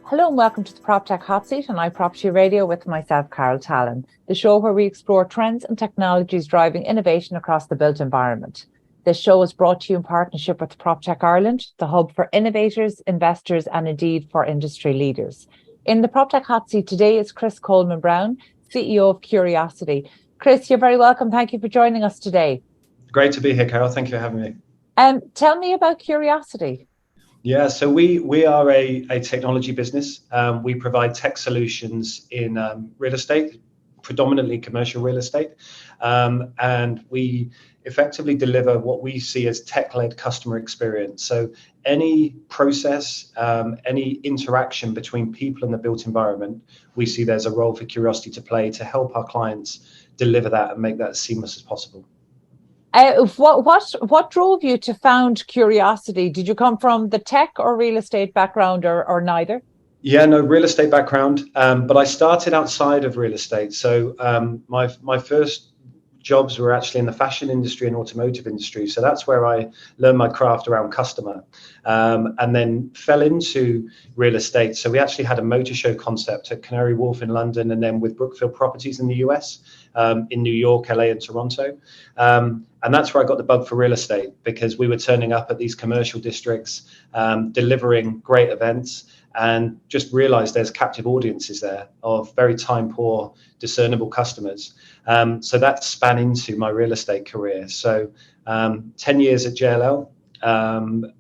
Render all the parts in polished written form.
Hello and welcome to the Proptech Hot Seat on iPropertyRadio with myself, Carol Tallon, the show where we explore trends and technologies driving innovation across the built environment. This show is brought to you in partnership with Proptech Ireland, the hub for innovators, investors and indeed for industry leaders. In the Proptech Hot Seat today is Chris Coleman-Brown, CEO of Cureoscitys. Chris, you're very welcome. Thank you for joining us today. Great to be here, Carol. Thank you for having me. Tell me about Cureoscitys. Yeah, so we are a technology business. We provide tech solutions in real estate, predominantly commercial real estate. And we effectively deliver what we see as tech-led customer experience. So any process, any interaction between people and the built environment, we see there's a role for Cureoscitys to play to help our clients deliver that and make that as seamless as possible. What drove you to found Cureoscitys? Did you come from the tech or real estate background or neither? Yeah, no, real estate background, but I started outside of real estate. So my first jobs were actually in the fashion industry and automotive industry. So that's where I learned my craft around customer, and then fell into real estate. So we actually had a motor show concept at Canary Wharf in London, and then with Brookfield Properties in the US, in New York, LA and Toronto. And that's where I got the bug for real estate, because we were turning up at these commercial districts, delivering great events, and just realized there's captive audiences there of very time poor, discernible customers. So that span into my real estate career. So 10 years at JLL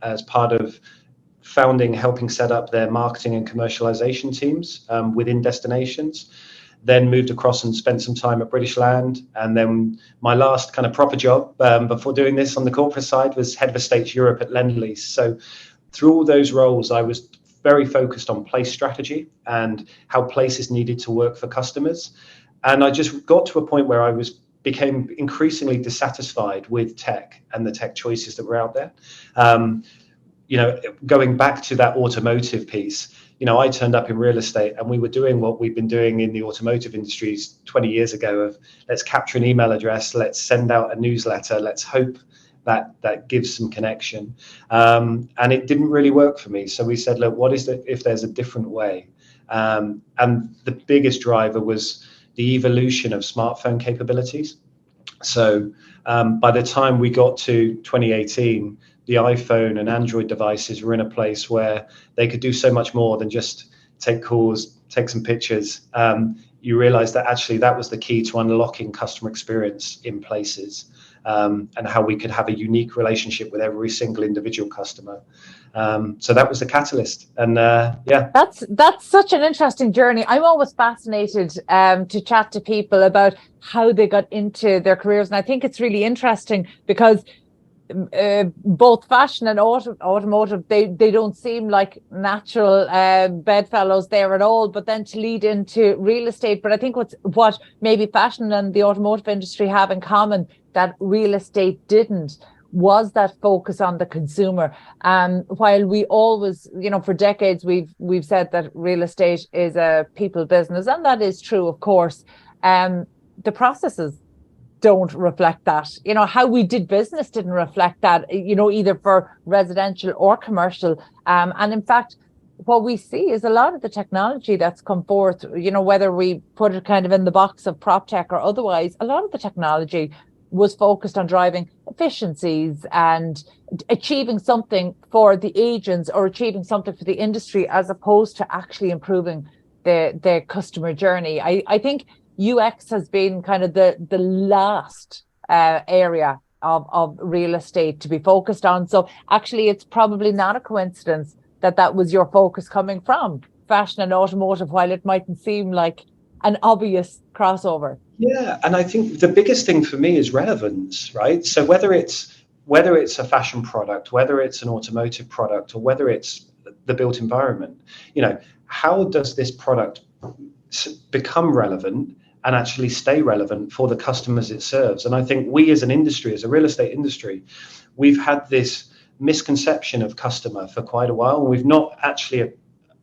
as part of founding, helping set up their marketing and commercialization teams within destinations. Then moved across and spent some time at British Land. And then my last kind of proper job before doing this on the corporate side was Head of Estates Europe at Lendlease. So through all those roles, I was very focused on place strategy and how places needed to work for customers. And I just got to a point where I became increasingly dissatisfied with tech and the tech choices that were out there. Going back to that automotive piece, I turned up in real estate and we were doing what we've been doing in the automotive industries 20 years ago of let's capture an email address, let's send out a newsletter, let's hope that gives some connection. And it didn't really work for me. So we said, look, what is it if there's a different way? And the biggest driver was the evolution of smartphone capabilities. So by the time we got to 2018, the iPhone and Android devices were in a place where they could do so much more than just take calls, take some pictures. You realize that actually that was the key to unlocking customer experience in places, and how we could have a unique relationship with every single individual customer. So that was the catalyst. And yeah. That's such an interesting journey. I'm always fascinated to chat to people about how they got into their careers. And I think it's really interesting because both fashion and automotive, they don't seem like natural bedfellows there at all, but then to lead into real estate. But I think what maybe fashion and the automotive industry have in common that real estate didn't was that focus on the consumer. While we always, for decades, we've said that real estate is a people business, and that is true, of course. The processes don't reflect that. How we did business didn't reflect that, either for residential or commercial. And in fact, what we see is a lot of the technology that's come forth, whether we put it kind of in the box of PropTech or otherwise, a lot of the technology was focused on driving efficiencies and achieving something for the agents or achieving something for the industry, as opposed to actually improving the customer journey. I think UX has been kind of the last area of real estate to be focused on. So actually, it's probably not a coincidence that was your focus coming from fashion and automotive, while it mightn't seem like an obvious crossover. Yeah, and I think the biggest thing for me is relevance, right? So whether it's a fashion product, whether it's an automotive product, or whether it's the built environment, how does this product become relevant and actually stay relevant for the customers it serves? And I think we as an industry, as a real estate industry, we've had this misconception of customer for quite a while, and we've not actually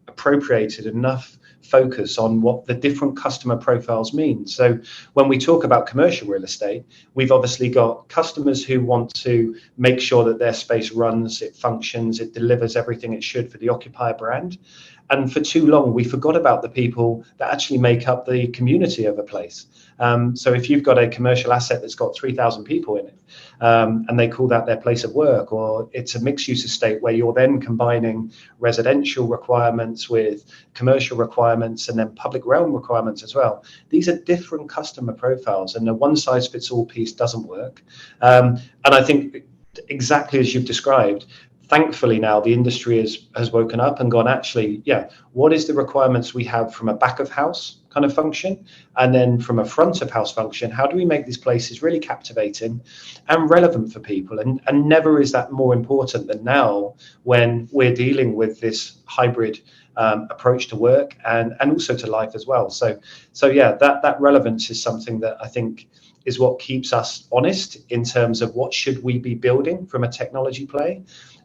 appropriated enough focus on what the different customer profiles mean. So when we talk about commercial real estate, we've obviously got customers who want to make sure that their space runs, it functions, it delivers everything it should for the occupier brand. And for too long, we forgot about the people that actually make up the community of a place. So if you've got a commercial asset that's got 3,000 people in it, and they call that their place of work, or it's a mixed use estate where you're then combining residential requirements with commercial requirements and then public realm requirements as well. These are different customer profiles, and the one size fits all piece doesn't work. And I think exactly as you've described, thankfully now the industry has woken up and gone, actually, yeah, what is the requirements we have from a back of house kind of function, and then from a front of house function? How do we make these places really captivating and relevant for people? And never is that more important than now, when we're dealing with this hybrid approach to work and also to life as well. So yeah, that relevance is something that I think is what keeps us honest in terms of what should we be building from a technology play,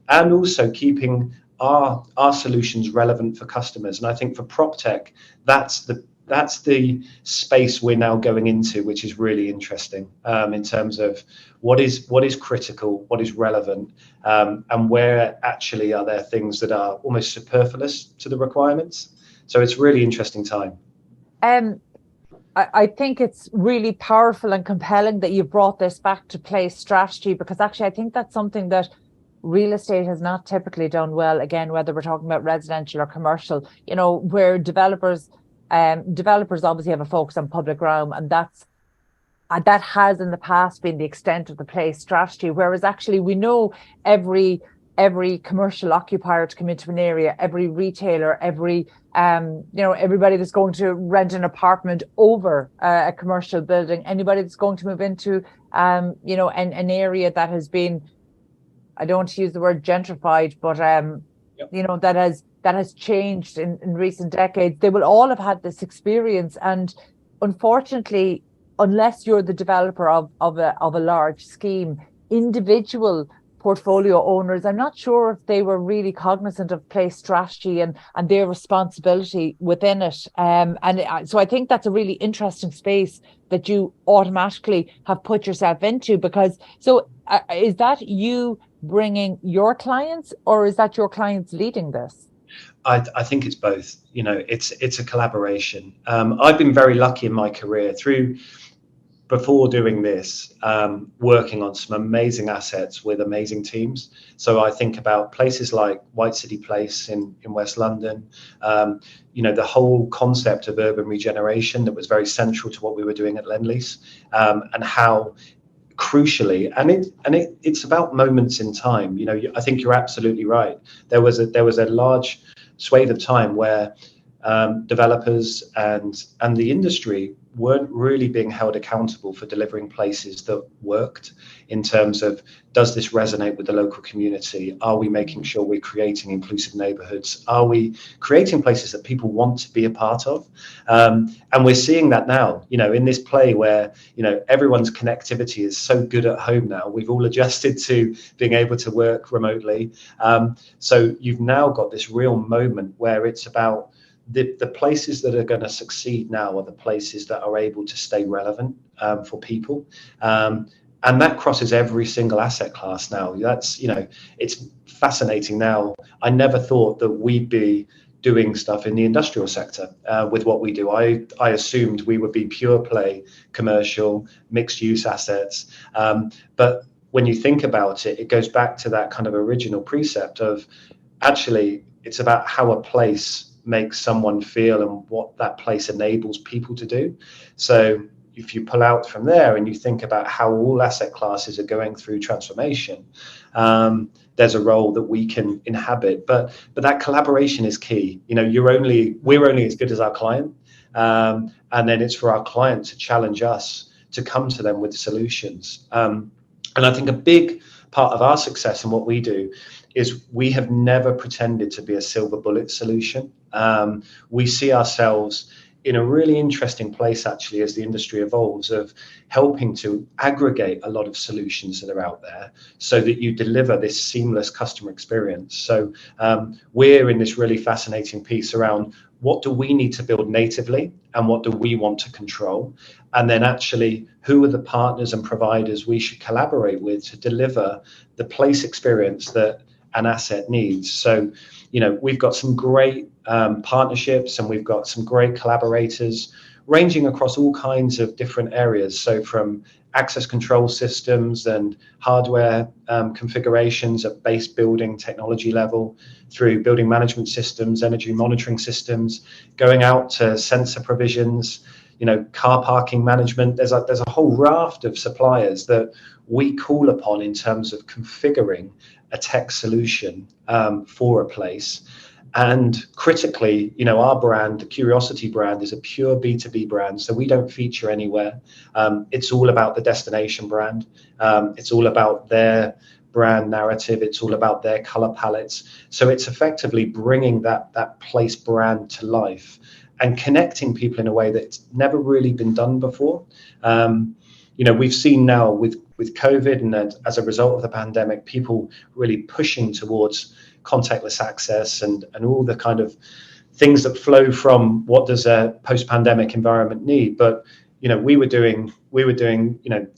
and also keeping our solutions relevant for customers. And I think for PropTech, that's the space we're now going into, which is really interesting in terms of what is critical, what is relevant, and where actually are there things that are almost superfluous to the requirements. So it's really interesting time. I think it's really powerful and compelling that you brought this back to place strategy, because actually I think that's something that real estate has not typically done well. Again, whether we're talking about residential or commercial, where developers obviously have a focus on public realm, and that has in the past been the extent of the place strategy. Whereas actually we know every commercial occupier to come into an area, every retailer, everybody that's going to rent an apartment over a commercial building, anybody that's going to move into an area that has been, I don't want to use the word gentrified, but that has changed in recent decades, they will all have had this experience. And unfortunately, unless you're the developer of a large scheme, individual portfolio owners, I'm not sure if they were really cognizant of place strategy and their responsibility within it. So I think that's a really interesting space that you automatically have put yourself into, because is that you bringing your clients, or is that your clients leading this? I think it's both. It's a collaboration. I've been very lucky in my career before doing this, working on some amazing assets with amazing teams. So I think about places like White City Place in West London, the whole concept of urban regeneration that was very central to what we were doing at Lendlease, and how crucially, it's about moments in time. I think you're absolutely right. There was a large swathe of time where developers and the industry weren't really being held accountable for delivering places that worked, in terms of, does this resonate with the local community? Are we making sure we're creating inclusive neighborhoods? Are we creating places that people want to be a part of? And we're seeing that now, in this play where, everyone's connectivity is so good at home now. We've all adjusted to being able to work remotely. So you've now got this real moment where it's about the places that are going to succeed now are the places that are able to stay relevant for people. And that crosses every single asset class now. It's fascinating now. I never thought that we'd be doing stuff in the industrial sector with what we do. I assumed we would be pure play commercial, mixed use assets. But when you think about it, it goes back to that kind of original precept of, actually, it's about how a place makes someone feel and what that place enables people to do. So if you pull out from there and you think about how all asset classes are going through transformation, there's a role that we can inhabit, but that collaboration is key. We're only as good as our client, and then it's for our client to challenge us to come to them with solutions. And I think a big part of our success in what we do is we have never pretended to be a silver bullet solution. We see ourselves in a really interesting place, actually, as the industry evolves, of helping to aggregate a lot of solutions that are out there so that you deliver this seamless customer experience. So we're in this really fascinating piece around, what do we need to build natively and what do we want to control? And then actually, who are the partners and providers we should collaborate with to deliver the place experience that an asset needs. So, we've got some great partnerships, and we've got some great collaborators ranging across all kinds of different areas. So from access control systems and hardware configurations at base building technology level, through building management systems, energy monitoring systems, going out to sensor provisions, car parking management. There's a whole raft of suppliers that we call upon in terms of configuring a tech solution for a place. And critically, our brand, the Cureoscity brand, is a pure B2B brand. So we don't feature anywhere. It's all about the destination brand. It's all about their brand narrative. It's all about their color palettes. So it's effectively bringing that place brand to life and connecting people in a way that's never really been done before. We've seen now with COVID, and as a result of the pandemic, people really pushing towards contactless access and all the kind of things that flow from what does a post-pandemic environment need. But we were doing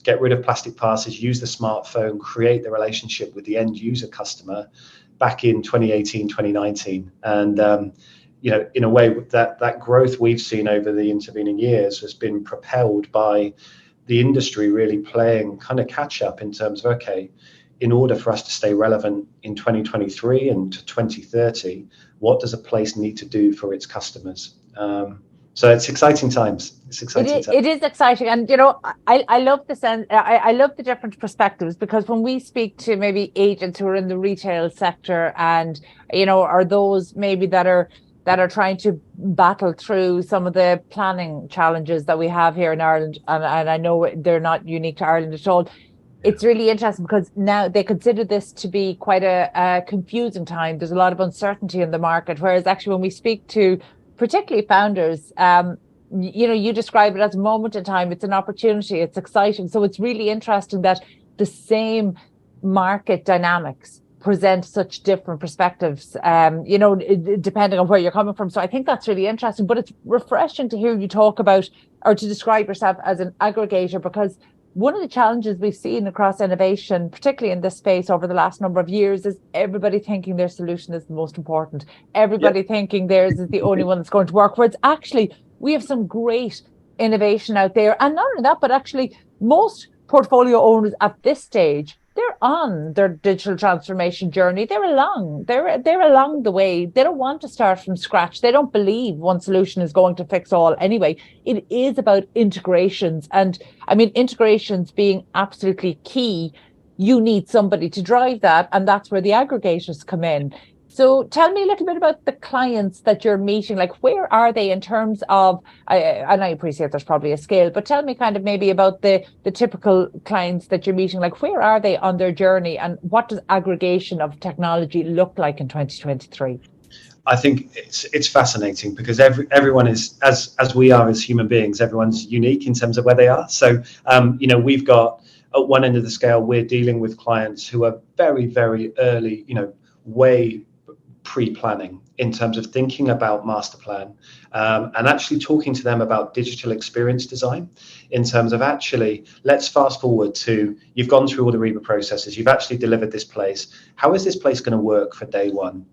get rid of plastic passes, use the smartphone, create the relationship with the end user customer back in 2018, 2019. And in a way, that growth we've seen over the intervening years has been propelled by the industry really playing kind of catch up in terms of, okay, in order for us to stay relevant in 2023 and to 2030, what does a place need to do for its customers? So it's exciting times. It is exciting. And, I love the sense. I love the different perspectives, because when we speak to maybe agents who are in the retail sector and, are those maybe that are trying to battle through some of the planning challenges that we have here in Ireland, and I know they're not unique to Ireland at all. It's really interesting because now they consider this to be quite a confusing time. There's a lot of uncertainty in the market, whereas actually when we speak to particularly founders, you describe it as a moment in time. It's an opportunity. It's exciting. So it's really interesting that the same market dynamics present such different perspectives, depending on where you're coming from. So I think that's really interesting, but it's refreshing to hear you talk about, or to describe yourself as an aggregator, because one of the challenges we've seen across innovation, particularly in this space over the last number of years, is everybody thinking their solution is the most important. Everybody thinking theirs is the only one that's going to work, whereas actually we have some great innovation out there. And not only that, but actually most portfolio owners at this stage, they're on their digital transformation journey. They're along the way. They don't want to start from scratch. They don't believe one solution is going to fix all anyway. It is about integrations. And I mean, integrations being absolutely key. You need somebody to drive that. And that's where the aggregators come in. So tell me a little bit about the clients that you're meeting. Like, where are they in terms of, and I appreciate there's probably a scale, but tell me kind of maybe about the typical clients that you're meeting. Like, where are they on their journey, and what does aggregation of technology look like in 2023? I think it's fascinating because everyone is, as we are as human beings, everyone's unique in terms of where they are. So, we've got at one end of the scale, we're dealing with clients who are very, very early, way pre-planning in terms of thinking about master plan, and actually talking to them about digital experience design in terms of actually, let's fast forward to, you've gone through all the REBA processes, you've actually delivered this place. How is this place going to work for day one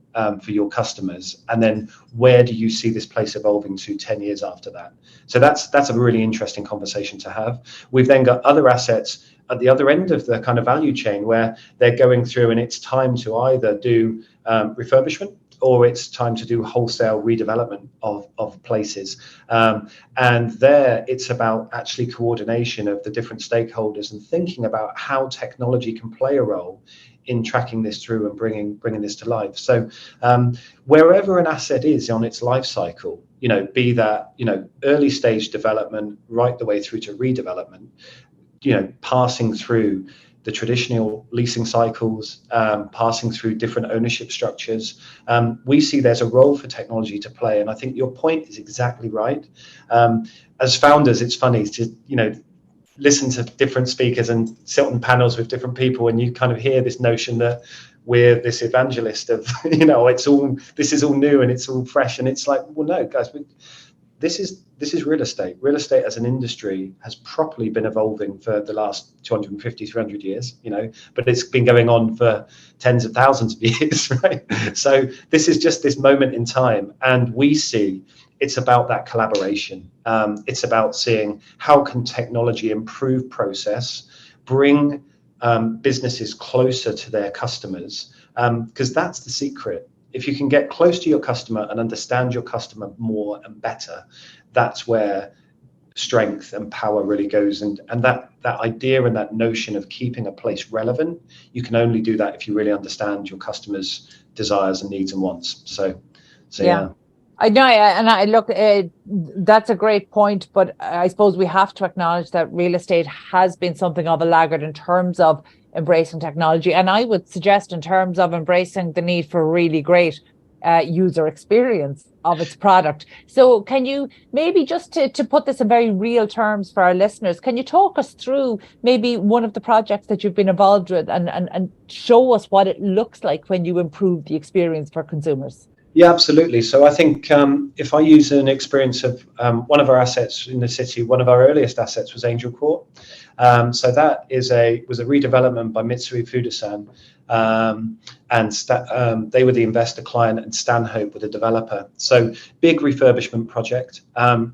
for your customers? And then where do you see this place evolving to 10 years after that? So that's a really interesting conversation to have. We've then got other assets at the other end of the kind of value chain where they're going through and it's time to either do refurbishment or it's time to do wholesale redevelopment of places. And there it's about actually coordination of the different stakeholders and thinking about how technology can play a role in tracking this through and bringing this to life. So wherever an asset is on its life cycle, be that, early stage development right the way through to redevelopment, passing through the traditional leasing cycles, passing through different ownership structures, we see there's a role for technology to play. And I think your point is exactly right. As founders, it's funny to, listen to different speakers and sit on panels with different people, and you kind of hear this notion that we're this evangelist of, this is all new and it's all fresh. And it's like, well, no, guys, this is real estate. Real estate as an industry has properly been evolving for the last 250, 300 years, but it's been going on for tens of thousands of years, right? So this is just this moment in time, and we see it's about that collaboration. It's about seeing how can technology improve process, bring businesses closer to their customers, because that's the secret. If you can get close to your customer and understand your customer more and better, that's where strength and power really goes. And that idea and that notion of keeping a place relevant, you can only do that if you really understand your customers' desires and needs and wants. So yeah. I know, and I look, that's a great point, but I suppose we have to acknowledge that real estate has been something of a laggard in terms of embracing technology. And I would suggest in terms of embracing the need for really great user experience of its product. So can you maybe just to put this in very real terms for our listeners, can you talk us through maybe one of the projects that you've been involved with and show us what it looks like when you improve the experience for consumers? Yeah, absolutely. So I think if I use an experience of one of our assets in the city, one of our earliest assets was Angel Court. So that was a redevelopment by Mitsui Fudosan, and they were the investor client, and Stanhope were the developer. So big refurbishment project,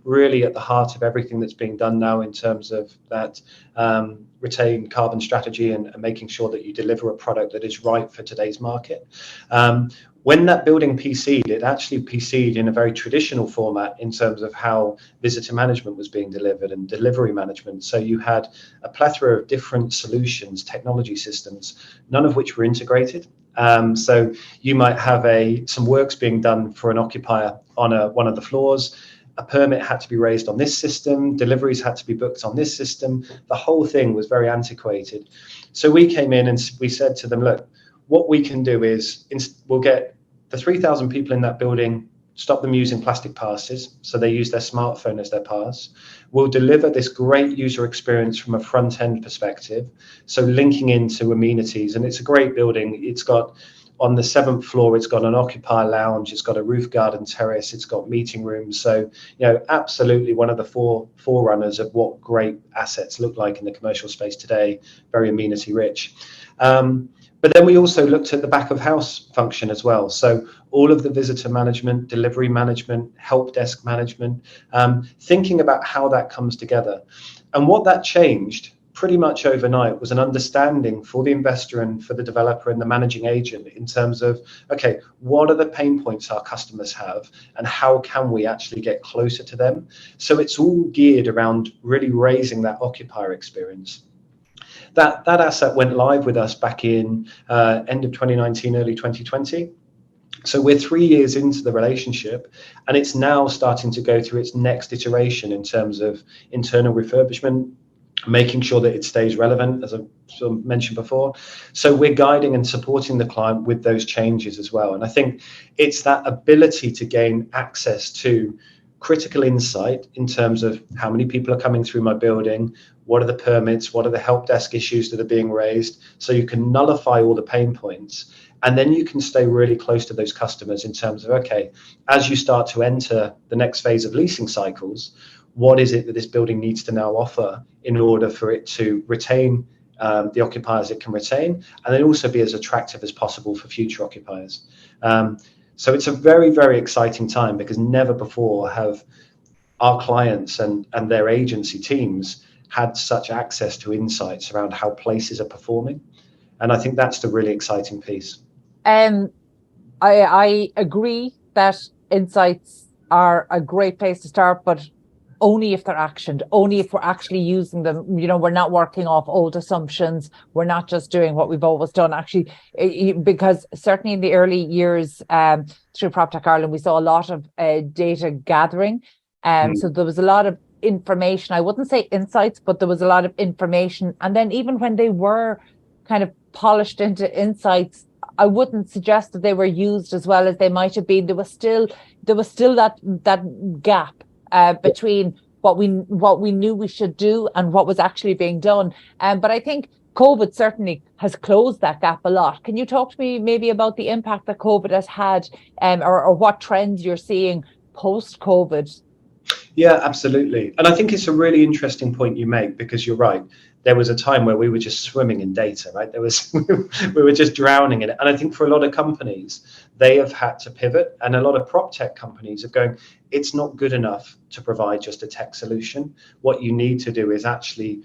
really at the heart of everything that's being done now in terms of that retain carbon strategy and making sure that you deliver a product that is right for today's market. When that building PC'd, it actually PC'd in a very traditional format in terms of how visitor management was being delivered and delivery management. So you had a plethora of different solutions, technology systems, none of which were integrated. So you might have some works being done for an occupier on one of the floors. A permit had to be raised on this system, deliveries had to be booked on this system. The whole thing was very antiquated. So we came in and we said to them, look, what we can do is we'll get the 3,000 people in that building, stop them using plastic passes, so they use their smartphone as their pass. We'll deliver this great user experience from a front-end perspective, so linking into amenities. And it's a great building. It's got, on the 7th floor, it's got an occupier lounge, it's got a roof garden terrace, it's got meeting rooms. So, absolutely one of the forerunners of what great assets look like in the commercial space today, very amenity rich. But then we also looked at the back of house function as well. So all of the visitor management, delivery management, help desk management, thinking about how that comes together. And what that changed pretty much overnight was an understanding for the investor and for the developer and the managing agent in terms of, okay, what are the pain points our customers have and how can we actually get closer to them? So it's all geared around really raising that occupier experience. That asset went live with us back in end of 2019, early 2020. So we're 3 years into the relationship, and it's now starting to go through its next iteration in terms of internal refurbishment, making sure that it stays relevant, as I sort of mentioned before. So we're guiding and supporting the client with those changes as well. And I think it's that ability to gain access to critical insight in terms of how many people are coming through my building, what are the permits, what are the help desk issues that are being raised, so you can nullify all the pain points. And then you can stay really close to those customers in terms of, okay, as you start to enter the next phase of leasing cycles, what is it that this building needs to now offer in order for it to retain the occupiers it can retain, and then also be as attractive as possible for future occupiers. So it's a very, very exciting time because never before have our clients and their agency teams had such access to insights around how places are performing. And I think that's the really exciting piece. I agree that insights are a great place to start, but only if they're actioned, only if we're actually using them. We're not working off old assumptions. We're not just doing what we've always done, actually, because certainly in the early years through PropTech Ireland, we saw a lot of data gathering. So there was a lot of information. I wouldn't say insights, but there was a lot of information. And then even when they were kind of polished into insights, I wouldn't suggest that they were used as well as they might have been. There was still that gap between what we knew we should do and what was actually being done. But I think COVID certainly has closed that gap a lot. Can you talk to me maybe about the impact that COVID has had, or what trends you're seeing post-COVID? Yeah, absolutely. And I think it's a really interesting point you make, because you're right. There was a time where we were just swimming in data, right? There was we were just drowning in it. And I think for a lot of companies, they have had to pivot. And a lot of prop tech companies are going, it's not good enough to provide just a tech solution. What you need to do is actually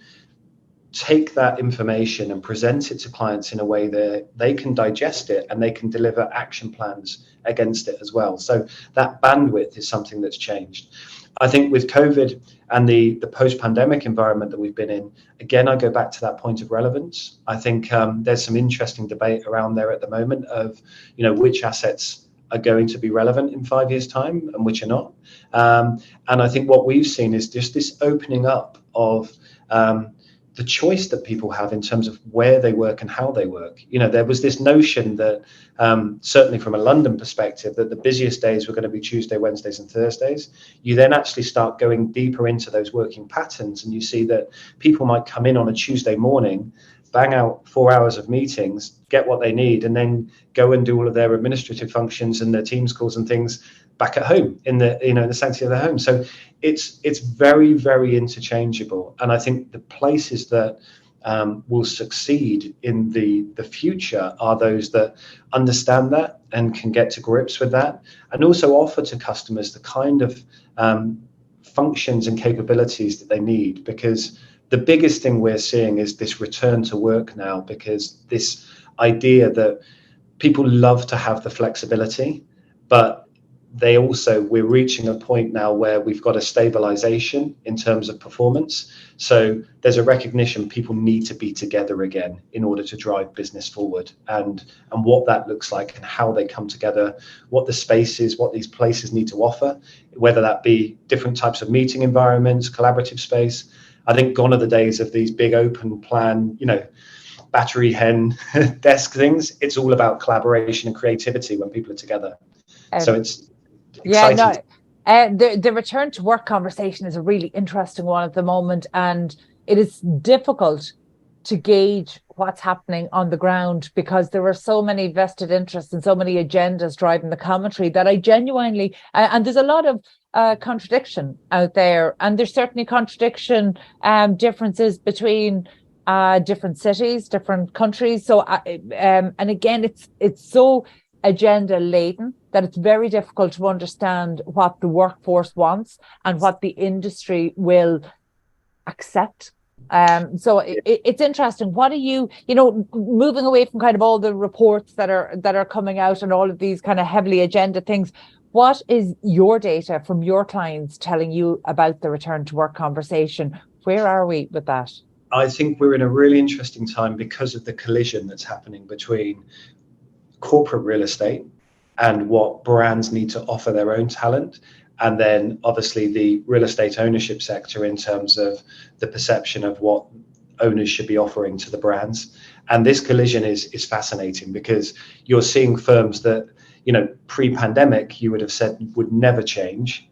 take that information and present it to clients in a way that they can digest it and they can deliver action plans against it as well. So that bandwidth is something that's changed. I think with COVID and the post-pandemic environment that we've been in, again, I go back to that point of relevance. I think there's some interesting debate around there at the moment of, which assets are going to be relevant in 5 years' time and which are not. And I think what we've seen is just this opening up of the choice that people have in terms of where they work and how they work. There was this notion that certainly from a London perspective, that the busiest days were going to be Tuesday, Wednesdays and Thursdays. You then actually start going deeper into those working patterns, and you see that people might come in on a Tuesday morning, bang out 4 hours of meetings, get what they need, and then go and do all of their administrative functions and their Teams calls and things back at home in the the sanctity of their home. So it's very, very interchangeable. And I think the places that will succeed in the future are those that understand that and can get to grips with that, and also offer to customers the kind of functions and capabilities that they need. Because the biggest thing we're seeing is this return to work now, because this idea that people love to have the flexibility, but we're reaching a point now where we've got a stabilization in terms of performance. So there's a recognition people need to be together again in order to drive business forward, and what that looks like and how they come together, what the space is, what these places need to offer, whether that be different types of meeting environments, collaborative space. I think gone are the days of these big open plan, battery hen desk things. It's all about collaboration and creativity when people are together. So it's exciting. The return to work conversation is a really interesting one at the moment, and it is difficult to gauge what's happening on the ground, because there are so many vested interests and so many agendas driving the commentary that I genuinely, and there's a lot of contradiction out there, and there's certainly differences between different cities, different countries. So and again, it's so agenda laden that it's very difficult to understand what the workforce wants and what the industry will accept. So it's interesting. What are you moving away from kind of all the reports that are coming out and all of these kind of heavily agenda things? What is your data from your clients telling you about the return to work conversation? Where are we with that? I think we're in a really interesting time because of the collision that's happening between corporate real estate and what brands need to offer their own talent, and then obviously the real estate ownership sector in terms of the perception of what owners should be offering to the brands. And this collision is fascinating, because you're seeing firms that pre-pandemic you would have said would never change,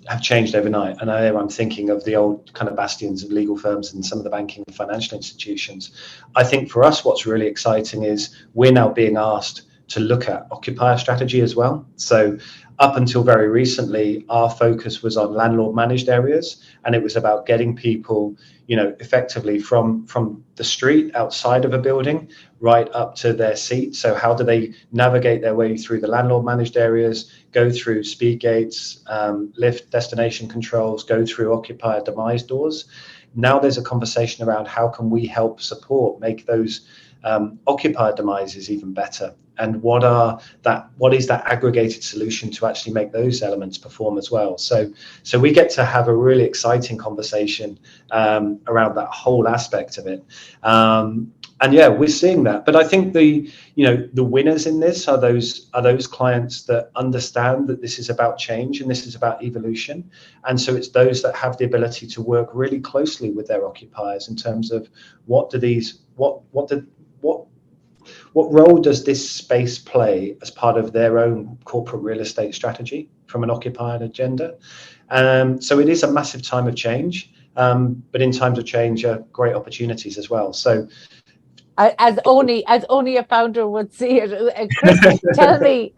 have changed overnight. And I'm thinking of the old kind of bastions of legal firms and some of the banking and financial institutions. I think for us, what's really exciting is we're now being asked to look at occupier strategy as well. So up until very recently, our focus was on landlord managed areas, and it was about getting people, effectively from the street outside of a building right up to their seat. So how do they navigate their way through the landlord managed areas, go through speed gates, lift destination controls, go through occupier demise doors. Now there's a conversation around how can we help support, make those occupier demises even better, and what is that aggregated solution to actually make those elements perform as well. So we get to have a really exciting conversation around that whole aspect of it. And yeah, we're seeing that. But I think the winners in this are those clients that understand that this is about change and this is about evolution. And so it's those that have the ability to work really closely with their occupiers in terms of what role does this space play as part of their own corporate real estate strategy from an occupier agenda. So it is a massive time of change, but in times of change are great opportunities as well. So as only a founder would see it. Chris, tell me,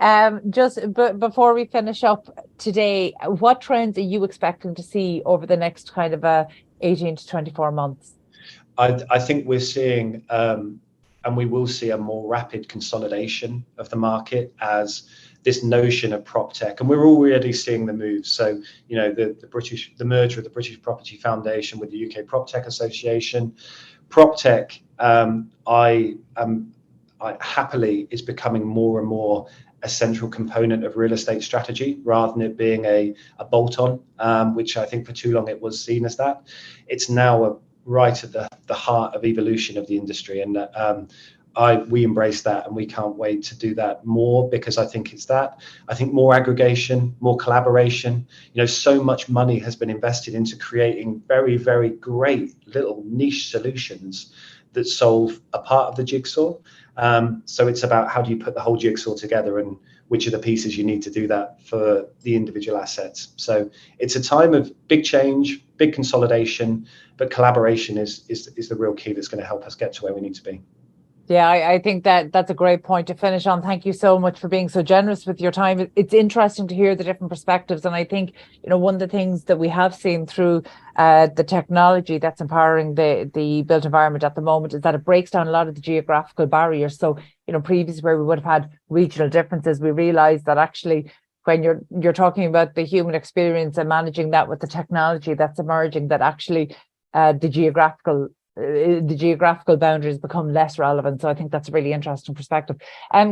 just before we finish up today, what trends are you expecting to see over the next kind of 18 to 24 months? I think we're seeing, and we will see, a more rapid consolidation of the market as this notion of PropTech, and we're already seeing the move. So, the merger of the British Property Foundation with the UK PropTech Association. PropTech, I happily, is becoming more and more a central component of real estate strategy, rather than it being a bolt-on, which I think for too long it was seen as that. It's now right at the heart of evolution of the industry, and we embrace that, and we can't wait to do that more, because I think it's that. I think more aggregation, more collaboration. So much money has been invested into creating very, very great little niche solutions that solve a part of the jigsaw. So it's about, how do you put the whole jigsaw together, and which are the pieces you need to do that for the individual assets. So it's a time of big change, big consolidation, but collaboration is the real key that's going to help us get to where we need to be. Yeah, I think that's a great point to finish on. Thank you so much for being so generous with your time. It's interesting to hear the different perspectives. And I think, one of the things that we have seen through the technology that's empowering the built environment at the moment is that it breaks down a lot of the geographical barriers. So, previously, where we would have had regional differences, we realized that actually, when you're talking about the human experience and managing that with the technology that's emerging, that actually the geographical boundaries become less relevant. So I think that's a really interesting perspective.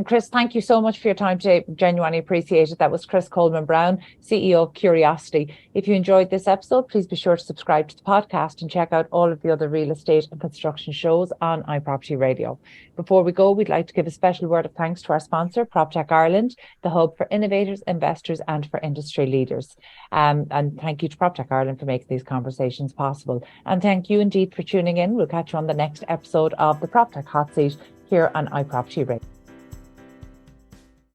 Chris, thank you so much for your time today. Genuinely appreciate it. That was Chris Coleman-Brown, CEO of Cureoscity. If you enjoyed this episode, please be sure to subscribe to the podcast and check out all of the other real estate and construction shows on iPropertyRadio. Before we go, we'd like to give a special word of thanks to our sponsor, PropTech Ireland, the hub for innovators, investors, and for industry leaders. And thank you to PropTech Ireland for making these conversations possible. And thank you indeed for tuning in. We'll catch you on the next episode of the PropTech Hot Seat here on iPropertyRadio.